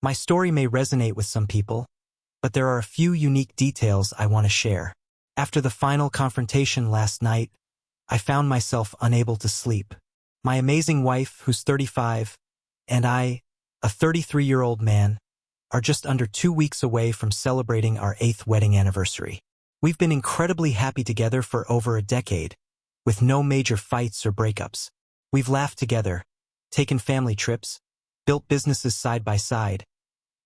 My story may resonate with some people, but there are a few unique details I want to share. After the final confrontation last night, I found myself unable to sleep. My amazing wife, who's 35, and I, a 33-year-old man, are just under 2 weeks away from celebrating our 8th wedding anniversary. We've been incredibly happy together for over a decade, with no major fights or breakups. We've laughed together, taken family trips, built businesses side by side,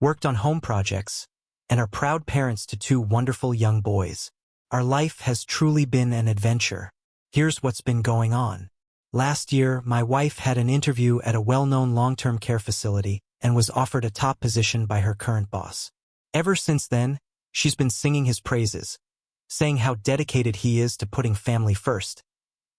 worked on home projects, and are proud parents to 2 wonderful young boys. Our life has truly been an adventure. Here's what's been going on. Last year, my wife had an interview at a well-known long-term care facility and was offered a top position by her current boss. Ever since then, she's been singing his praises, saying how dedicated he is to putting family first,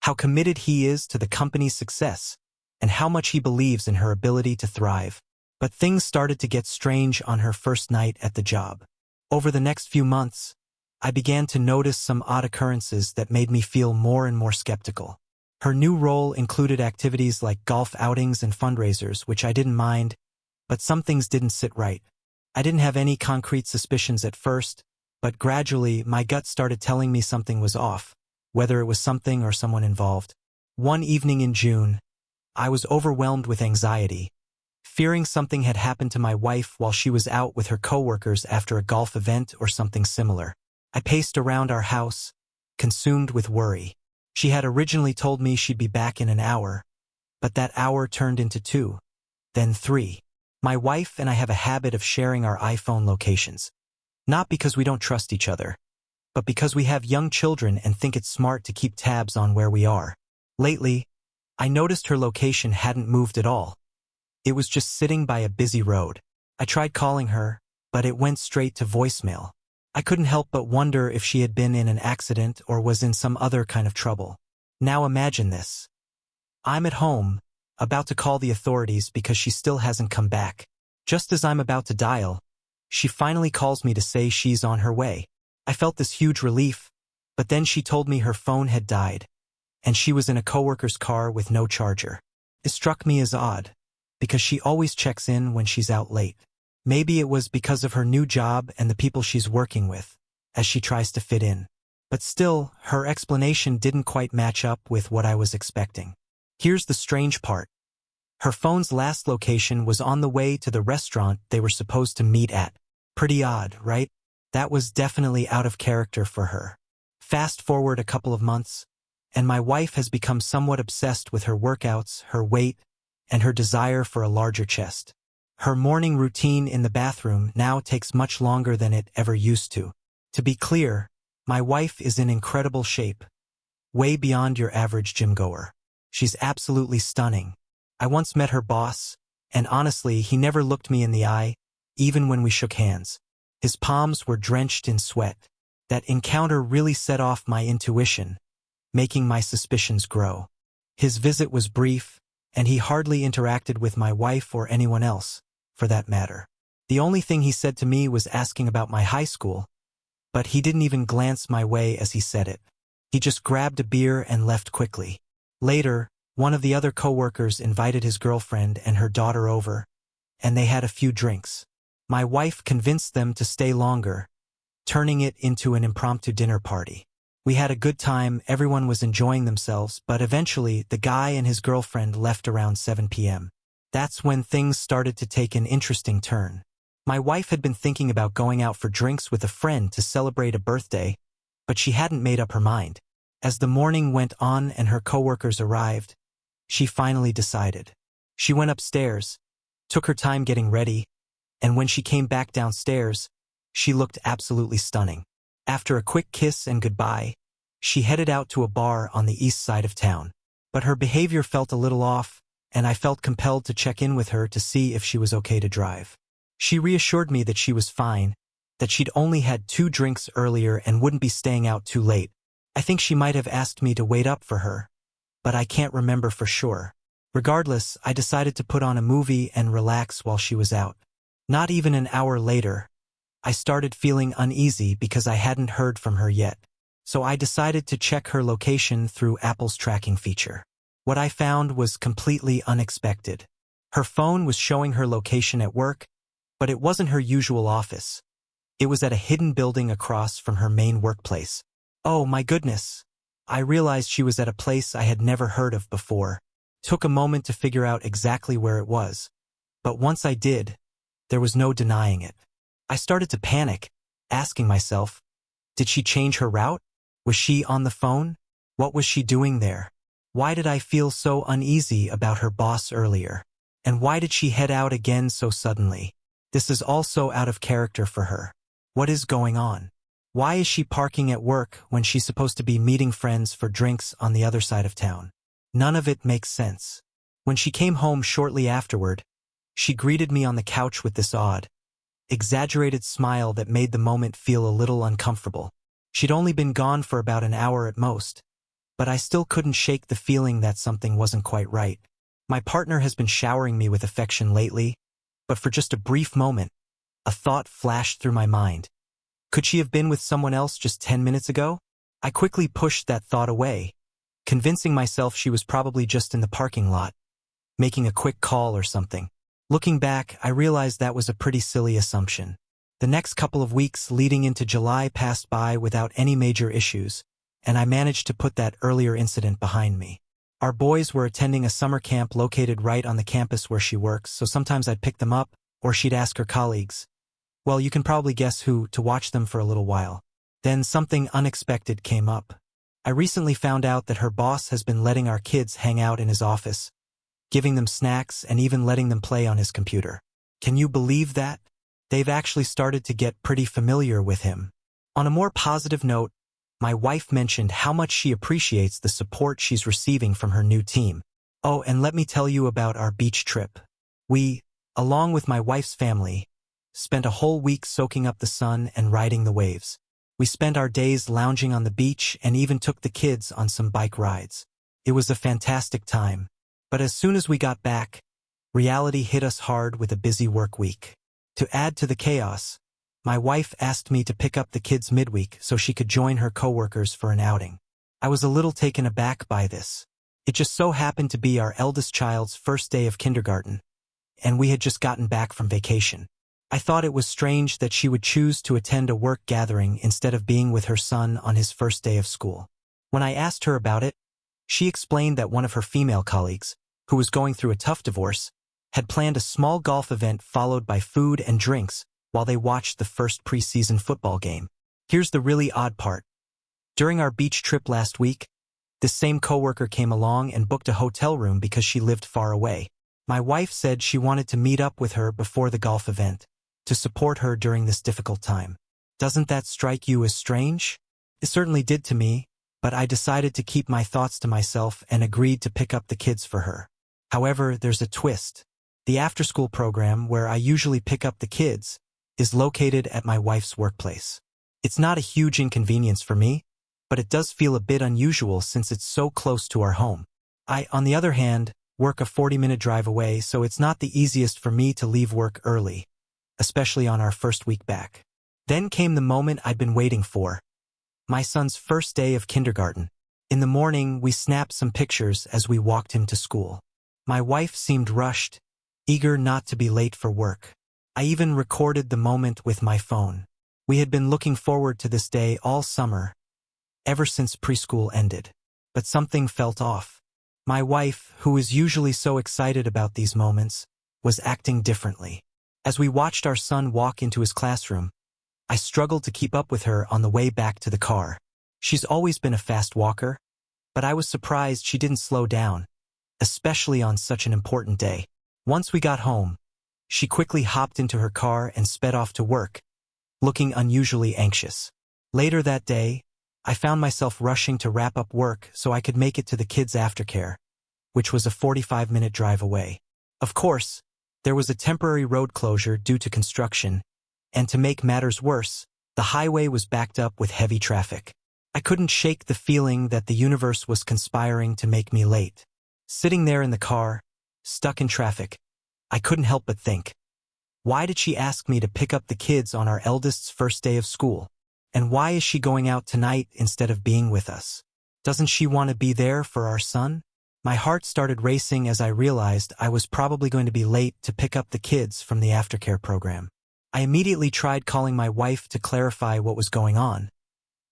how committed he is to the company's success, and how much he believes in her ability to thrive. But things started to get strange on her first night at the job. Over the next few months, I began to notice some odd occurrences that made me feel more and more skeptical. Her new role included activities like golf outings and fundraisers, which I didn't mind, but some things didn't sit right. I didn't have any concrete suspicions at first, but gradually my gut started telling me something was off, whether it was something or someone involved. One evening in June, I was overwhelmed with anxiety, fearing something had happened to my wife while she was out with her coworkers after a golf event or something similar. I paced around our house, consumed with worry. She had originally told me she'd be back in an hour, but that hour turned into 2, then 3. My wife and I have a habit of sharing our iPhone locations. Not because we don't trust each other, but because we have young children and think it's smart to keep tabs on where we are. Lately, I noticed her location hadn't moved at all. It was just sitting by a busy road. I tried calling her, but it went straight to voicemail. I couldn't help but wonder if she had been in an accident or was in some other kind of trouble. Now imagine this. I'm at home, about to call the authorities because she still hasn't come back. Just as I'm about to dial, she finally calls me to say she's on her way. I felt this huge relief, but then she told me her phone had died, and she was in a coworker's car with no charger. It struck me as odd, because she always checks in when she's out late. Maybe it was because of her new job and the people she's working with, as she tries to fit in. But still, her explanation didn't quite match up with what I was expecting. Here's the strange part. Her phone's last location was on the way to the restaurant they were supposed to meet at. Pretty odd, right? That was definitely out of character for her. Fast forward a couple of months, and my wife has become somewhat obsessed with her workouts, her weight, and her desire for a larger chest. Her morning routine in the bathroom now takes much longer than it ever used to. To be clear, my wife is in incredible shape, way beyond your average gym-goer. She's absolutely stunning. I once met her boss, and honestly, he never looked me in the eye, even when we shook hands. His palms were drenched in sweat. That encounter really set off my intuition, making my suspicions grow. His visit was brief, and he hardly interacted with my wife or anyone else, for that matter. The only thing he said to me was asking about my high school, but he didn't even glance my way as he said it. He just grabbed a beer and left quickly. Later, one of the other coworkers invited his girlfriend and her daughter over, and they had a few drinks. My wife convinced them to stay longer, turning it into an impromptu dinner party. We had a good time, everyone was enjoying themselves, but eventually the guy and his girlfriend left around 7 p.m. That's when things started to take an interesting turn. My wife had been thinking about going out for drinks with a friend to celebrate a birthday, but she hadn't made up her mind. As the morning went on and her coworkers arrived, she finally decided. She went upstairs, took her time getting ready, and when she came back downstairs, she looked absolutely stunning. After a quick kiss and goodbye, she headed out to a bar on the east side of town. But her behavior felt a little off, and I felt compelled to check in with her to see if she was okay to drive. She reassured me that she was fine, that she'd only had 2 drinks earlier and wouldn't be staying out too late. I think she might have asked me to wait up for her, but I can't remember for sure. Regardless, I decided to put on a movie and relax while she was out. Not even an hour later, I started feeling uneasy because I hadn't heard from her yet. So I decided to check her location through Apple's tracking feature. What I found was completely unexpected. Her phone was showing her location at work, But it wasn't her usual office. It was at a hidden building across from her main workplace. Oh my goodness! I realized she was at a place I had never heard of before. Took a moment to figure out exactly where it was. But once I did, there was no denying it. I started to panic, asking myself, did she change her route? Was she on the phone? What was she doing there? Why did I feel so uneasy about her boss earlier? And why did she head out again so suddenly? This is all so out of character for her. What is going on? Why is she parking at work when she's supposed to be meeting friends for drinks on the other side of town? None of it makes sense. When she came home shortly afterward, she greeted me on the couch with this odd, exaggerated smile that made the moment feel a little uncomfortable. She'd only been gone for about an hour at most, but I still couldn't shake the feeling that something wasn't quite right. My partner has been showering me with affection lately, but for just a brief moment, a thought flashed through my mind. Could she have been with someone else just 10 minutes ago? I quickly pushed that thought away, convincing myself she was probably just in the parking lot, making a quick call or something. Looking back, I realized that was a pretty silly assumption. The next couple of weeks leading into July passed by without any major issues, and I managed to put that earlier incident behind me. Our boys were attending a summer camp located right on the campus where she works, so sometimes I'd pick them up, or she'd ask her colleagues, well, you can probably guess who, to watch them for a little while. Then something unexpected came up. I recently found out that her boss has been letting our kids hang out in his office, giving them snacks and even letting them play on his computer. Can you believe that? They've actually started to get pretty familiar with him. On a more positive note, my wife mentioned how much she appreciates the support she's receiving from her new team. Oh, and let me tell you about our beach trip. We, along with my wife's family, spent a whole week soaking up the sun and riding the waves. We spent our days lounging on the beach and even took the kids on some bike rides. It was a fantastic time. But as soon as we got back, reality hit us hard with a busy work week. To add to the chaos, my wife asked me to pick up the kids midweek so she could join her coworkers for an outing. I was a little taken aback by this. It just so happened to be our eldest child's first day of kindergarten, and we had just gotten back from vacation. I thought it was strange that she would choose to attend a work gathering instead of being with her son on his first day of school. When I asked her about it, she explained that one of her female colleagues, who was going through a tough divorce, had planned a small golf event followed by food and drinks while they watched the first preseason football game. Here's the really odd part. During our beach trip last week, this same coworker came along and booked a hotel room because she lived far away. My wife said she wanted to meet up with her before the golf event, to support her during this difficult time. Doesn't that strike you as strange? It certainly did to me, but I decided to keep my thoughts to myself and agreed to pick up the kids for her. However, there's a twist. The after-school program where I usually pick up the kids is located at my wife's workplace. It's not a huge inconvenience for me, but it does feel a bit unusual since it's so close to our home. I, on the other hand, work a 40-minute drive away, so it's not the easiest for me to leave work early, especially on our first week back. Then came the moment I'd been waiting for. My son's first day of kindergarten. In the morning, we snapped some pictures as we walked him to school. My wife seemed rushed, eager not to be late for work. I even recorded the moment with my phone. We had been looking forward to this day all summer, ever since preschool ended. But something felt off. My wife, who is usually so excited about these moments, was acting differently. As we watched our son walk into his classroom, I struggled to keep up with her on the way back to the car. She's always been a fast walker, but I was surprised she didn't slow down, especially on such an important day. Once we got home, she quickly hopped into her car and sped off to work, looking unusually anxious. Later that day, I found myself rushing to wrap up work so I could make it to the kids' aftercare, which was a 45-minute drive away. Of course, there was a temporary road closure due to construction, and to make matters worse, the highway was backed up with heavy traffic. I couldn't shake the feeling that the universe was conspiring to make me late. Sitting there in the car, stuck in traffic, I couldn't help but think, why did she ask me to pick up the kids on our eldest's first day of school? And why is she going out tonight instead of being with us? Doesn't she want to be there for our son? My heart started racing as I realized I was probably going to be late to pick up the kids from the aftercare program. I immediately tried calling my wife to clarify what was going on,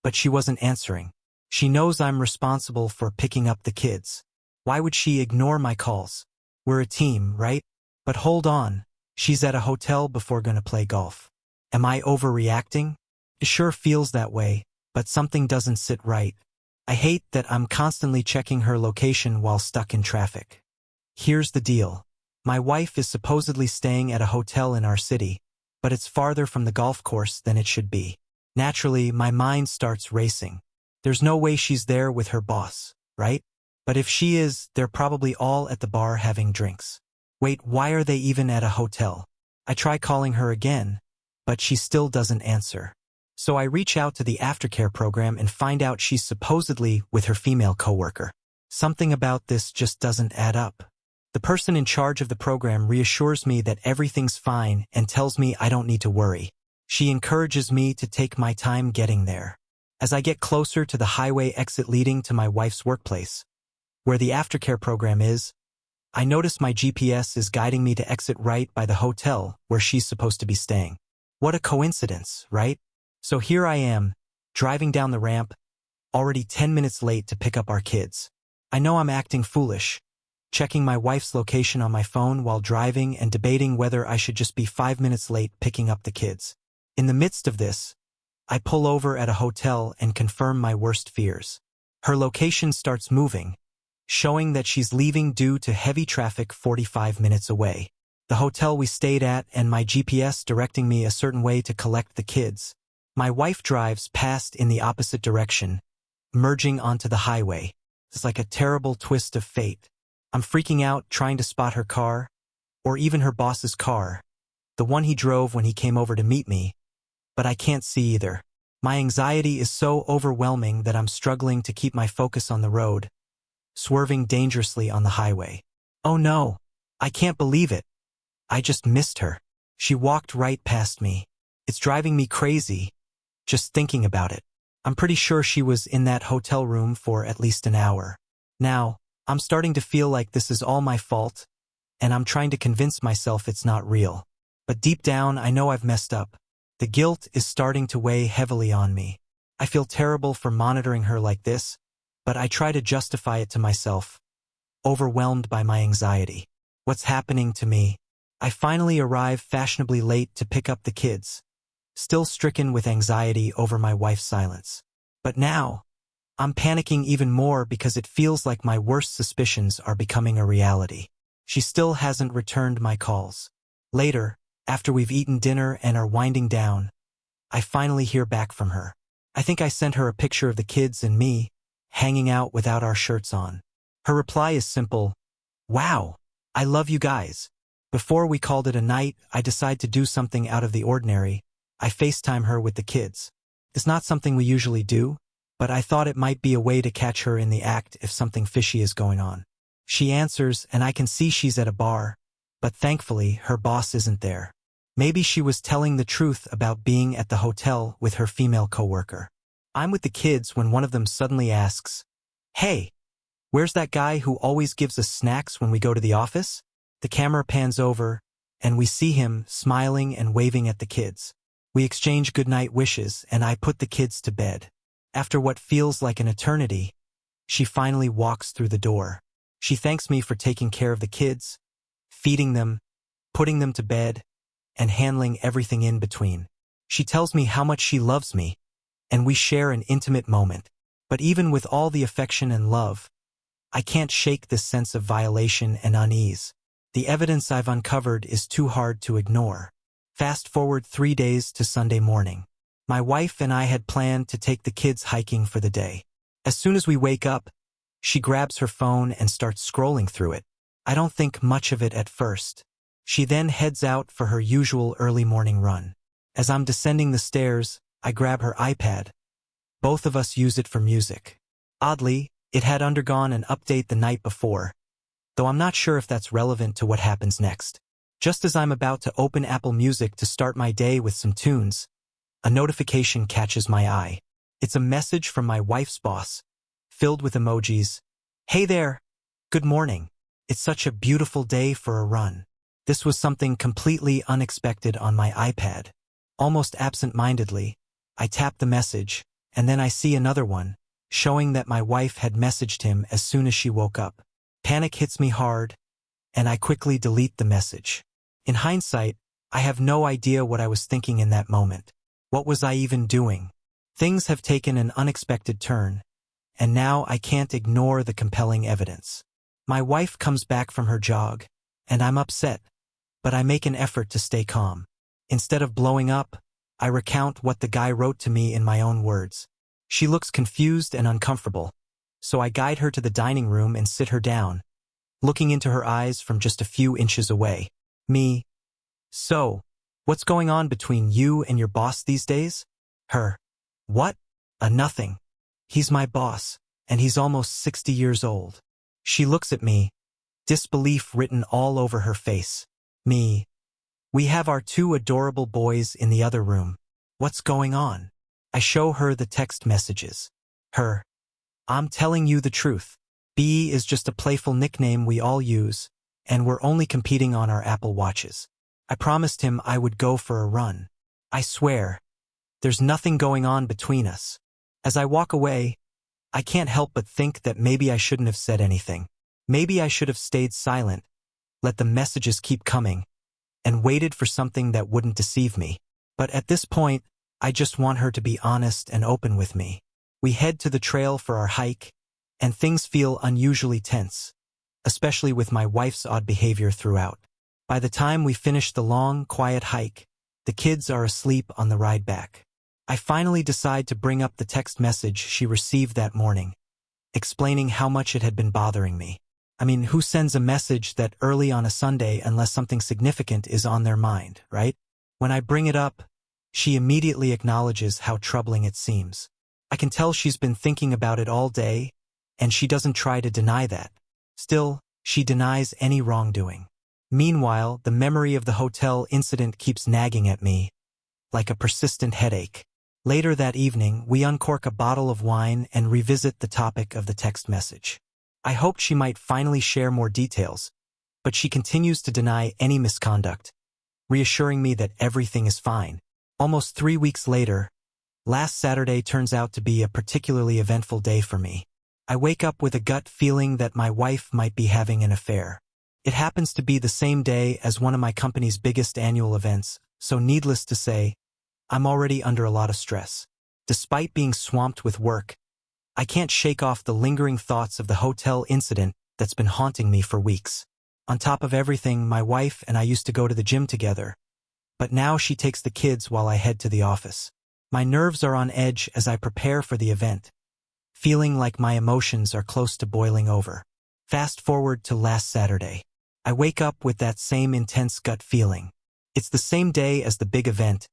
but she wasn't answering. She knows I'm responsible for picking up the kids. Why would she ignore my calls? We're a team, right? But hold on, she's at a hotel before gonna play golf. Am I overreacting? It sure feels that way, but something doesn't sit right. I hate that I'm constantly checking her location while stuck in traffic. Here's the deal. My wife is supposedly staying at a hotel in our city, but it's farther from the golf course than it should be. Naturally, my mind starts racing. There's no way she's there with her boss, right? But if she is, they're probably all at the bar having drinks. Wait, why are they even at a hotel? I try calling her again, but she still doesn't answer. So I reach out to the aftercare program and find out she's supposedly with her female coworker. Something about this just doesn't add up. The person in charge of the program reassures me that everything's fine and tells me I don't need to worry. She encourages me to take my time getting there. As I get closer to the highway exit leading to my wife's workplace, where the aftercare program is, I notice my GPS is guiding me to exit right by the hotel where she's supposed to be staying. What a coincidence, right? So here I am, driving down the ramp, already 10 minutes late to pick up our kids. I know I'm acting foolish, checking my wife's location on my phone while driving and debating whether I should just be 5 minutes late picking up the kids. In the midst of this, I pull over at a hotel and confirm my worst fears. Her location starts moving, showing that she's leaving due to heavy traffic 45 minutes away. The hotel we stayed at and my GPS directing me a certain way to collect the kids. My wife drives past in the opposite direction, merging onto the highway. It's like a terrible twist of fate. I'm freaking out trying to spot her car, or even her boss's car, the one he drove when he came over to meet me, but I can't see either. My anxiety is so overwhelming that I'm struggling to keep my focus on the road, swerving dangerously on the highway. Oh no, I can't believe it. I just missed her. She walked right past me. It's driving me crazy, just thinking about it. I'm pretty sure she was in that hotel room for at least an hour. Now, I'm starting to feel like this is all my fault, and I'm trying to convince myself it's not real. But deep down, I know I've messed up. The guilt is starting to weigh heavily on me. I feel terrible for monitoring her like this, but I try to justify it to myself, overwhelmed by my anxiety. What's happening to me? I finally arrive fashionably late to pick up the kids, still stricken with anxiety over my wife's silence. But now, I'm panicking even more because it feels like my worst suspicions are becoming a reality. She still hasn't returned my calls. Later, after we've eaten dinner and are winding down, I finally hear back from her. I think I sent her a picture of the kids and me, hanging out without our shirts on. Her reply is simple, "Wow, I love you guys." Before we called it a night, I decide to do something out of the ordinary. I FaceTime her with the kids. It's not something we usually do, but I thought it might be a way to catch her in the act if something fishy is going on. She answers, and I can see she's at a bar, but thankfully her boss isn't there. Maybe she was telling the truth about being at the hotel with her female coworker. I'm with the kids when one of them suddenly asks, "Hey, where's that guy who always gives us snacks when we go to the office?" The camera pans over, and we see him smiling and waving at the kids. We exchange goodnight wishes, and I put the kids to bed. After what feels like an eternity, she finally walks through the door. She thanks me for taking care of the kids, feeding them, putting them to bed, and handling everything in between. She tells me how much she loves me, and we share an intimate moment. But even with all the affection and love, I can't shake this sense of violation and unease. The evidence I've uncovered is too hard to ignore. Fast forward 3 days to Sunday morning. My wife and I had planned to take the kids hiking for the day. As soon as we wake up, she grabs her phone and starts scrolling through it. I don't think much of it at first. She then heads out for her usual early morning run. As I'm descending the stairs, I grab her iPad. Both of us use it for music. Oddly, it had undergone an update the night before, though I'm not sure if that's relevant to what happens next. Just as I'm about to open Apple Music to start my day with some tunes, a notification catches my eye. It's a message from my wife's boss, filled with emojis. "Hey there, Good morning. It's such a beautiful day for a run. This was something completely unexpected on my iPad. Almost absent-mindedly, I tap the message, and then I see another one, showing that my wife had messaged him as soon as she woke up. Panic hits me hard, and I quickly delete the message. In hindsight, I have no idea what I was thinking in that moment. What was I even doing? Things have taken an unexpected turn, and now I can't ignore the compelling evidence. My wife comes back from her jog, and I'm upset, but I make an effort to stay calm. Instead of blowing up, I recount what the guy wrote to me in my own words. She looks confused and uncomfortable, so I guide her to the dining room and sit her down, looking into her eyes from just a few inches away. Me. So, what's going on between you and your boss these days? Her. What? Nothing. He's my boss, and he's almost 60 years old. She looks at me, disbelief written all over her face. Me. We have our two adorable boys in the other room. What's going on? I show her the text messages. Her. I'm telling you the truth. B is just a playful nickname we all use, and we're only competing on our Apple Watches. I promised him I would go for a run. I swear, there's nothing going on between us. As I walk away, I can't help but think that maybe I shouldn't have said anything. Maybe I should have stayed silent, let the messages keep coming, and waited for something that wouldn't deceive me. But at this point, I just want her to be honest and open with me. We head to the trail for our hike, and things feel unusually tense, especially with my wife's odd behavior throughout. By the time we finish the long, quiet hike, the kids are asleep on the ride back. I finally decide to bring up the text message she received that morning, explaining how much it had been bothering me. I mean, who sends a message that early on a Sunday unless something significant is on their mind, right? When I bring it up, she immediately acknowledges how troubling it seems. I can tell she's been thinking about it all day, and she doesn't try to deny that. Still, she denies any wrongdoing. Meanwhile, the memory of the hotel incident keeps nagging at me, like a persistent headache. Later that evening, we uncork a bottle of wine and revisit the topic of the text message. I hoped she might finally share more details, but she continues to deny any misconduct, reassuring me that everything is fine. Almost 3 weeks later, last Saturday turns out to be a particularly eventful day for me. I wake up with a gut feeling that my wife might be having an affair. It happens to be the same day as one of my company's biggest annual events, so needless to say, I'm already under a lot of stress. Despite being swamped with work, I can't shake off the lingering thoughts of the hotel incident that's been haunting me for weeks. On top of everything, my wife and I used to go to the gym together, but now she takes the kids while I head to the office. My nerves are on edge as I prepare for the event, feeling like my emotions are close to boiling over. Fast forward to last Saturday. I wake up with that same intense gut feeling. It's the same day as the big event,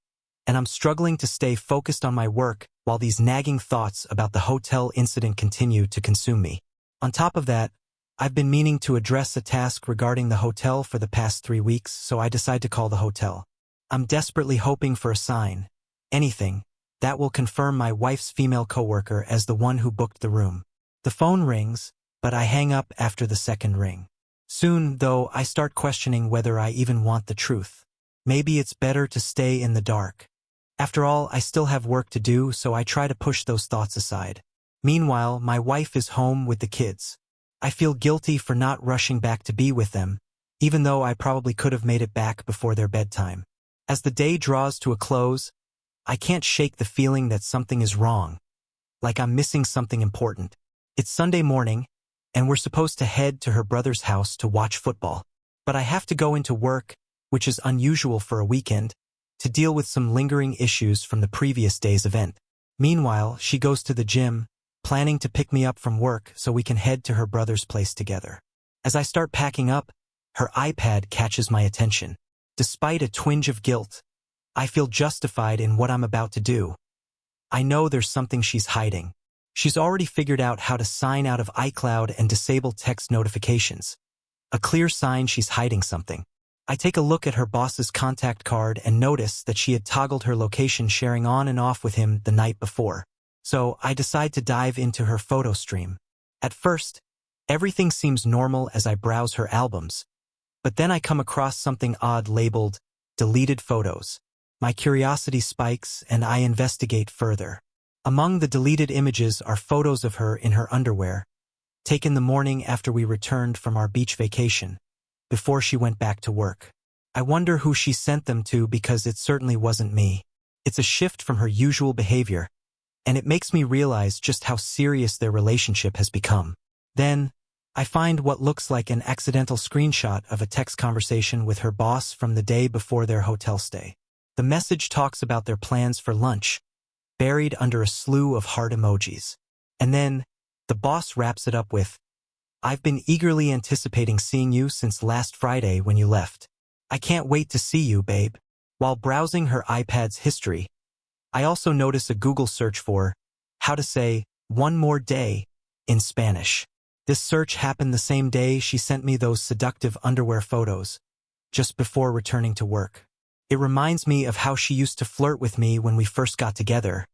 and I'm struggling to stay focused on my work while these nagging thoughts about the hotel incident continue to consume me. On top of that, I've been meaning to address a task regarding the hotel for the past 3 weeks, so I decide to call the hotel. I'm desperately hoping for a sign, anything, that will confirm my wife's female coworker as the one who booked the room. The phone rings, but I hang up after the second ring. Soon, though, I start questioning whether I even want the truth. Maybe it's better to stay in the dark. After all, I still have work to do, so I try to push those thoughts aside. Meanwhile, my wife is home with the kids. I feel guilty for not rushing back to be with them, even though I probably could have made it back before their bedtime. As the day draws to a close, I can't shake the feeling that something is wrong, like I'm missing something important. It's Sunday morning, and we're supposed to head to her brother's house to watch football. But I have to go into work, which is unusual for a weekend, to deal with some lingering issues from the previous day's event. Meanwhile, she goes to the gym, planning to pick me up from work so we can head to her brother's place together. As I start packing up, her iPad catches my attention. Despite a twinge of guilt, I feel justified in what I'm about to do. I know there's something she's hiding. She's already figured out how to sign out of iCloud and disable text notifications. A clear sign she's hiding something. I take a look at her boss's contact card and notice that she had toggled her location sharing on and off with him the night before. So I decide to dive into her photo stream. At first, Everything seems normal as I browse her albums, but then I come across something odd labeled deleted photos. My curiosity spikes and I investigate further. Among the deleted images are photos of her in her underwear, taken the morning after we returned from our beach vacation, before she went back to work. I wonder who she sent them to because it certainly wasn't me. It's a shift from her usual behavior, and it makes me realize just how serious their relationship has become. Then, I find what looks like an accidental screenshot of a text conversation with her boss from the day before their hotel stay. The message talks about their plans for lunch, buried under a slew of heart emojis. And then, the boss wraps it up with, "I've been eagerly anticipating seeing you since last Friday when you left. I can't wait to see you, babe." While browsing her iPad's history, I also notice a Google search for how to say "one more day" in Spanish. This search happened the same day she sent me those seductive underwear photos, just before returning to work. It reminds me of how she used to flirt with me when we first got together,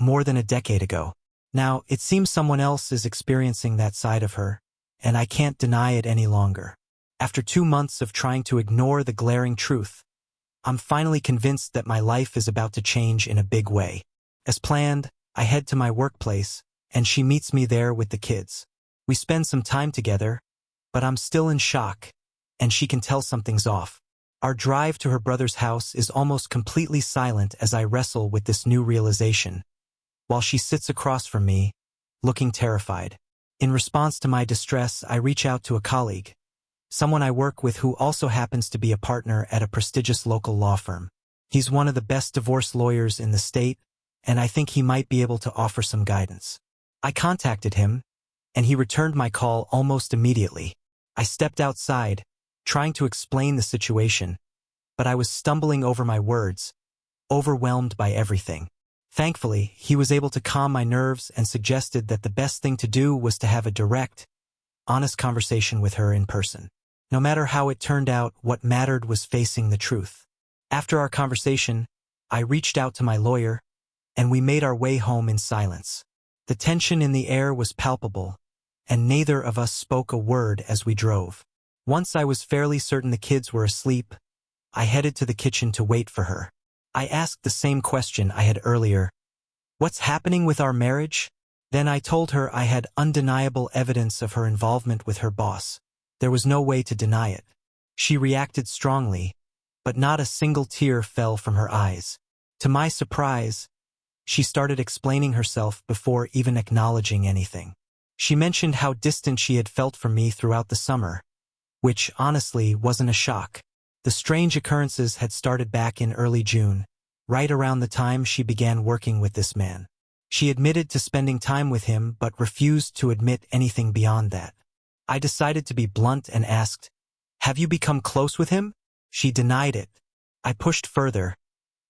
more than a decade ago. Now, it seems someone else is experiencing that side of her, and I can't deny it any longer. After 2 months of trying to ignore the glaring truth, I'm finally convinced that my life is about to change in a big way. As planned, I head to my workplace, and she meets me there with the kids. We spend some time together, but I'm still in shock, and she can tell something's off. Our drive to her brother's house is almost completely silent as I wrestle with this new realization, while she sits across from me, looking terrified. In response to my distress, I reach out to a colleague, someone I work with who also happens to be a partner at a prestigious local law firm. He's one of the best divorce lawyers in the state, and I think he might be able to offer some guidance. I contacted him, and he returned my call almost immediately. I stepped outside, trying to explain the situation, but I was stumbling over my words, overwhelmed by everything. Thankfully, he was able to calm my nerves and suggested that the best thing to do was to have a direct, honest conversation with her in person. No matter how it turned out, what mattered was facing the truth. After our conversation, I reached out to my lawyer, and we made our way home in silence. The tension in the air was palpable, and neither of us spoke a word as we drove. Once I was fairly certain the kids were asleep, I headed to the kitchen to wait for her. I asked the same question I had earlier. "What's happening with our marriage?" Then I told her I had undeniable evidence of her involvement with her boss. There was no way to deny it. She reacted strongly, but not a single tear fell from her eyes. To my surprise, she started explaining herself before even acknowledging anything. She mentioned how distant she had felt from me throughout the summer, which honestly wasn't a shock. The strange occurrences had started back in early June, right around the time she began working with this man. She admitted to spending time with him but refused to admit anything beyond that. I decided to be blunt and asked, "Have you become close with him?" She denied it. I pushed further.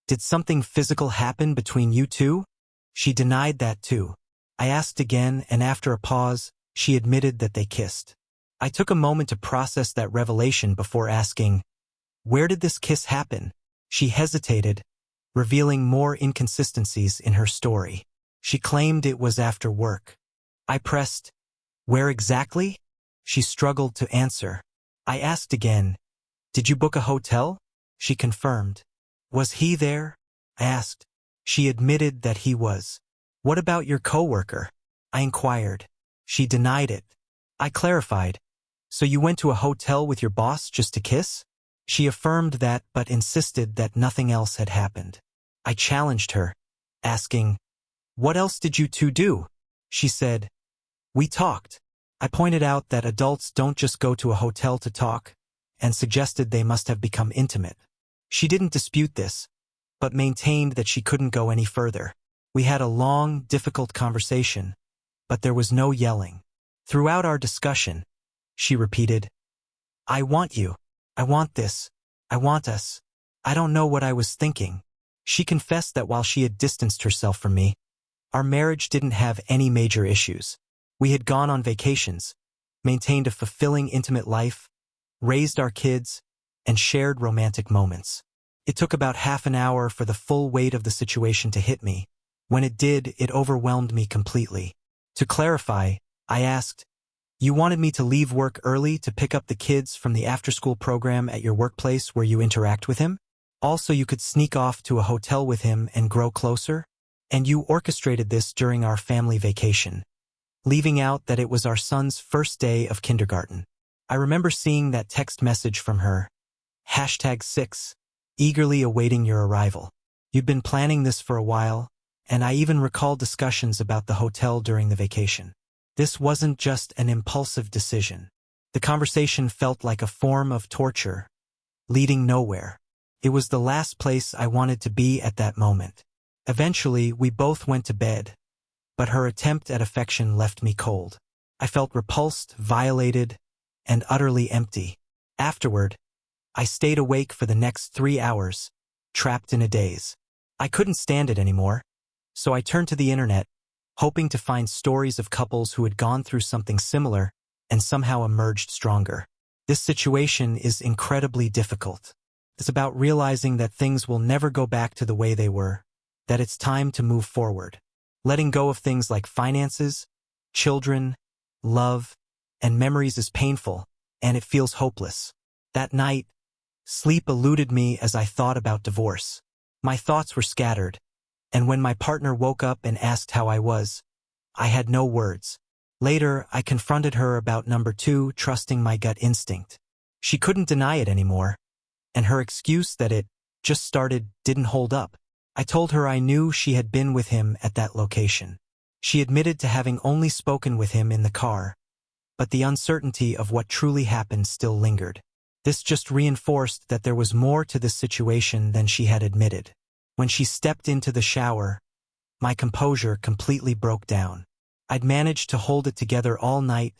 "Did something physical happen between you two?" She denied that too. I asked again, and after a pause, she admitted that they kissed. I took a moment to process that revelation before asking, "Where did this kiss happen?" She hesitated, revealing more inconsistencies in her story. She claimed it was after work. I pressed, "Where exactly?" She struggled to answer. I asked again, "Did you book a hotel?" She confirmed. "Was he there?" I asked. She admitted that he was. "What about your coworker?" I inquired. She denied it. I clarified, "So you went to a hotel with your boss just to kiss?" She affirmed that but insisted that nothing else had happened. I challenged her, asking, "What else did you two do?" She said, "We talked." I pointed out that adults don't just go to a hotel to talk, and suggested they must have become intimate. She didn't dispute this, but maintained that she couldn't go any further. We had a long, difficult conversation, but there was no yelling. Throughout our discussion, she repeated, "I want you. I want this. I want us. I don't know what I was thinking." She confessed that while she had distanced herself from me, our marriage didn't have any major issues. We had gone on vacations, maintained a fulfilling intimate life, raised our kids, and shared romantic moments. It took about half an hour for the full weight of the situation to hit me. When it did, it overwhelmed me completely. To clarify, I asked, You wanted me to leave work early to pick up the kids from the after-school program at your workplace where you interact with him? Also, you could sneak off to a hotel with him and grow closer? And you orchestrated this during our family vacation, leaving out that it was our son's first day of kindergarten. I remember seeing that text message from her, #6, eagerly awaiting your arrival. You'd been planning this for a while, and I even recall discussions about the hotel during the vacation. This wasn't just an impulsive decision. The conversation felt like a form of torture, leading nowhere. It was the last place I wanted to be at that moment. Eventually, we both went to bed, but her attempt at affection left me cold. I felt repulsed, violated, and utterly empty. Afterward, I stayed awake for the next 3 hours, trapped in a daze. I couldn't stand it anymore, so I turned to the internet, hoping to find stories of couples who had gone through something similar and somehow emerged stronger. This situation is incredibly difficult. It's about realizing that things will never go back to the way they were, that it's time to move forward. Letting go of things like finances, children, love, and memories is painful, and it feels hopeless. That night, sleep eluded me as I thought about divorce. My thoughts were scattered, and when my partner woke up and asked how I was, I had no words. Later, I confronted her about number 2, trusting my gut instinct. She couldn't deny it anymore, and her excuse that it just started didn't hold up. I told her I knew she had been with him at that location. She admitted to having only spoken with him in the car, but the uncertainty of what truly happened still lingered. This just reinforced that there was more to this situation than she had admitted. When she stepped into the shower, my composure completely broke down. I'd managed to hold it together all night,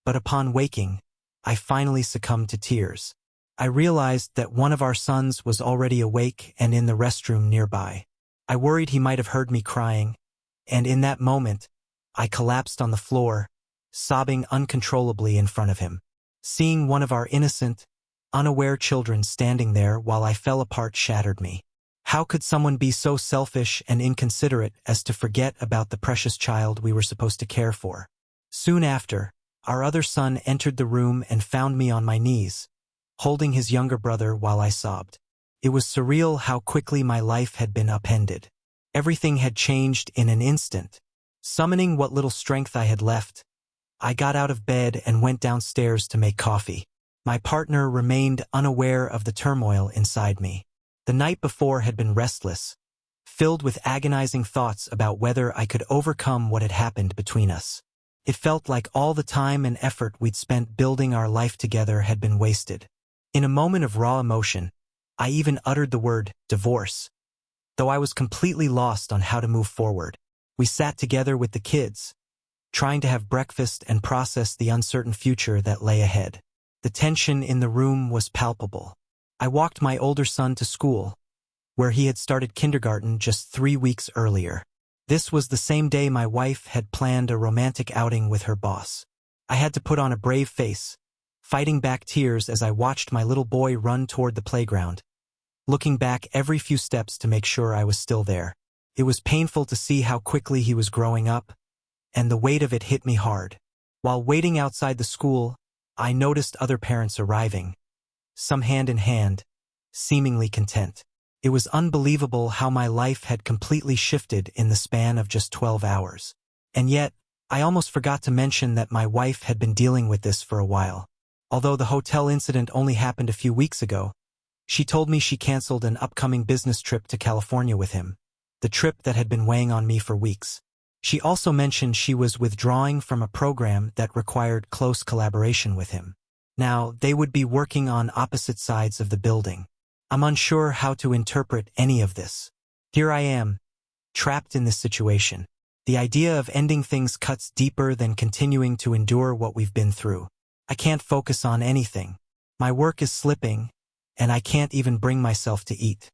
but upon waking, I finally succumbed to tears. I realized that one of our sons was already awake and in the restroom nearby. I worried he might have heard me crying, and in that moment, I collapsed on the floor, sobbing uncontrollably in front of him. Seeing one of our innocent, unaware children standing there while I fell apart shattered me. How could someone be so selfish and inconsiderate as to forget about the precious child we were supposed to care for? Soon after, our other son entered the room and found me on my knees, holding his younger brother while I sobbed. It was surreal how quickly my life had been upended. Everything had changed in an instant. Summoning what little strength I had left, I got out of bed and went downstairs to make coffee. My partner remained unaware of the turmoil inside me. The night before had been restless, filled with agonizing thoughts about whether I could overcome what had happened between us. It felt like all the time and effort we'd spent building our life together had been wasted. In a moment of raw emotion, I even uttered the word divorce, though I was completely lost on how to move forward. We sat together with the kids, trying to have breakfast and process the uncertain future that lay ahead. The tension in the room was palpable. I walked my older son to school, where he had started kindergarten just 3 weeks earlier. This was the same day my wife had planned a romantic outing with her boss. I had to put on a brave face, fighting back tears as I watched my little boy run toward the playground, looking back every few steps to make sure I was still there. It was painful to see how quickly he was growing up, and the weight of it hit me hard. While waiting outside the school, I noticed other parents arriving, some hand in hand, seemingly content. It was unbelievable how my life had completely shifted in the span of just 12 hours. And yet, I almost forgot to mention that my wife had been dealing with this for a while. Although the hotel incident only happened a few weeks ago, she told me she canceled an upcoming business trip to California with him, the trip that had been weighing on me for weeks. She also mentioned she was withdrawing from a program that required close collaboration with him. Now, they would be working on opposite sides of the building. I'm unsure how to interpret any of this. Here I am, trapped in this situation. The idea of ending things cuts deeper than continuing to endure what we've been through. I can't focus on anything. My work is slipping, and I can't even bring myself to eat.